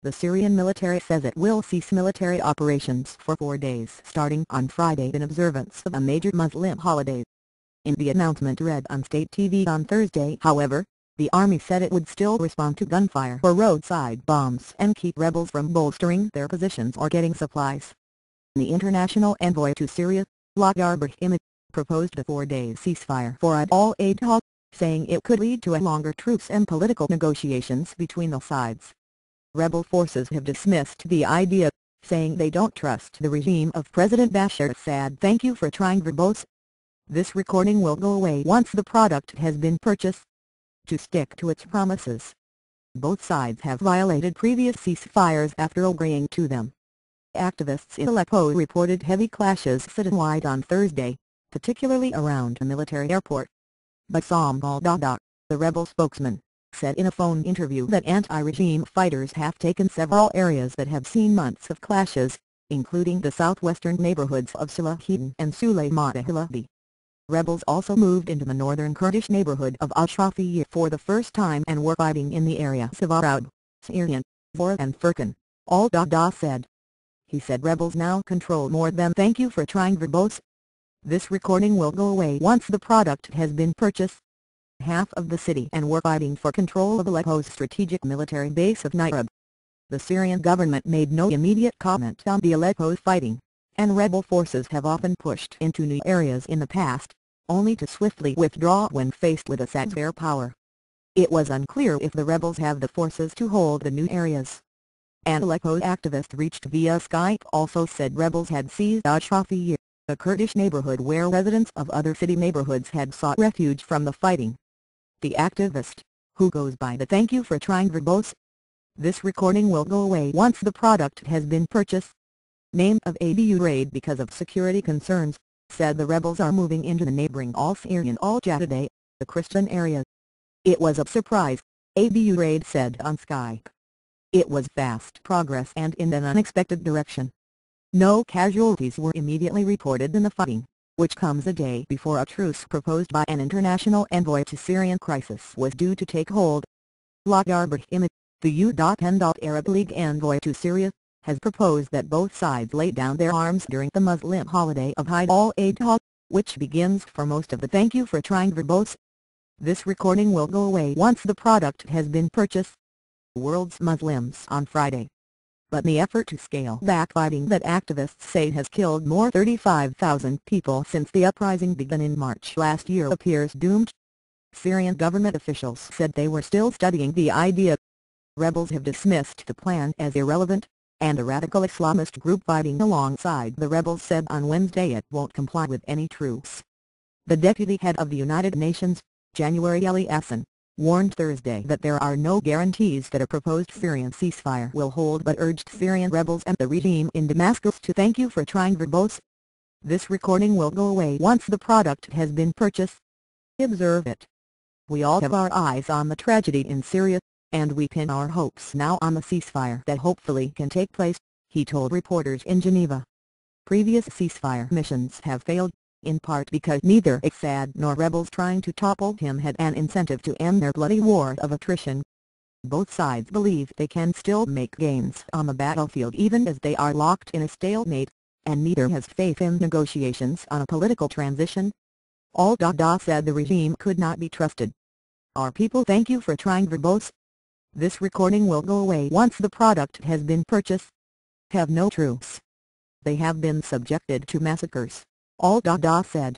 The Syrian military says it will cease military operations for 4 days starting on Friday in observance of a major Muslim holiday. In the announcement read on state TV on Thursday, however, the army said it would still respond to gunfire or roadside bombs and keep rebels from bolstering their positions or getting supplies. The international envoy to Syria, Aleppo, proposed a 4-day ceasefire for at all aid halt, saying it could lead to a longer truce and political negotiations between the sides. Rebel forces have dismissed the idea, saying they don't trust the regime of President Bashar Assad. Thank you for trying verbose. This recording will go away once the product has been purchased. To stick to its promises. Both sides have violated previous ceasefires after agreeing to them. Activists in Aleppo reported heavy clashes citywide on Thursday, particularly around a military airport. Bassam al-Dada, the rebel spokesman, said in a phone interview that anti-regime fighters have taken several areas that have seen months of clashes, including the southwestern neighborhoods of Salahiddin and Sulaymanah. Rebels also moved into the northern Kurdish neighborhood of Ashrafiyah for the first time and were fighting in the area Savarad, Syrian, Zora and Furqan, al-Dada said. He said rebels now control more than. Thank you for trying verbose. This recording will go away once the product has been purchased. Half of the city and were fighting for control of Aleppo's strategic military base of Nirab. The Syrian government made no immediate comment on the Aleppo fighting, and rebel forces have often pushed into new areas in the past, only to swiftly withdraw when faced with Assad's air power. It was unclear if the rebels have the forces to hold the new areas. An Aleppo activist reached via Skype also said rebels had seized Ashrafiyah, a Kurdish neighborhood where residents of other city neighborhoods had sought refuge from the fighting. The activist, who goes by the "Thank you for trying verbose." This recording will go away once the product has been purchased. Name of ABU raid because of security concerns, said the rebels are moving into the neighboring Al-Syrian Al-Jadideh, the Christian area. It was a surprise, ABU raid said on Skype. It was fast progress and in an unexpected direction. No casualties were immediately reported in the fighting, which comes a day before a truce proposed by an international envoy to Syrian crisis was due to take hold. Aleppo, the U.N. Arab League envoy to Syria, has proposed that both sides lay down their arms during the Muslim holiday of Eid al-Adha, which begins for most of the. Thank you for trying verbose. This recording will go away once the product has been purchased. World's Muslims on Friday. But the effort to scale back fighting that activists say has killed more 35,000 people since the uprising began in March last year appears doomed. Syrian government officials said they were still studying the idea. Rebels have dismissed the plan as irrelevant, and a radical Islamist group fighting alongside the rebels said on Wednesday it won't comply with any truce. The deputy head of the United Nations, January Hassan, warned Thursday that there are no guarantees that a proposed Syrian ceasefire will hold but urged Syrian rebels and the regime in Damascus to "Thank you for trying verbose." This recording will go away once the product has been purchased. Observe it. We all have our eyes on the tragedy in Syria, and we pin our hopes now on the ceasefire that hopefully can take place, he told reporters in Geneva. Previous ceasefire missions have failed, in part because neither Assad nor rebels trying to topple him had an incentive to end their bloody war of attrition. Both sides believe they can still make gains on the battlefield even as they are locked in a stalemate, and neither has faith in negotiations on a political transition. Al-Dada said the regime could not be trusted. Our people thank you for trying verbose. This recording will go away once the product has been purchased. Have no truce. They have been subjected to massacres, Al-Dada said.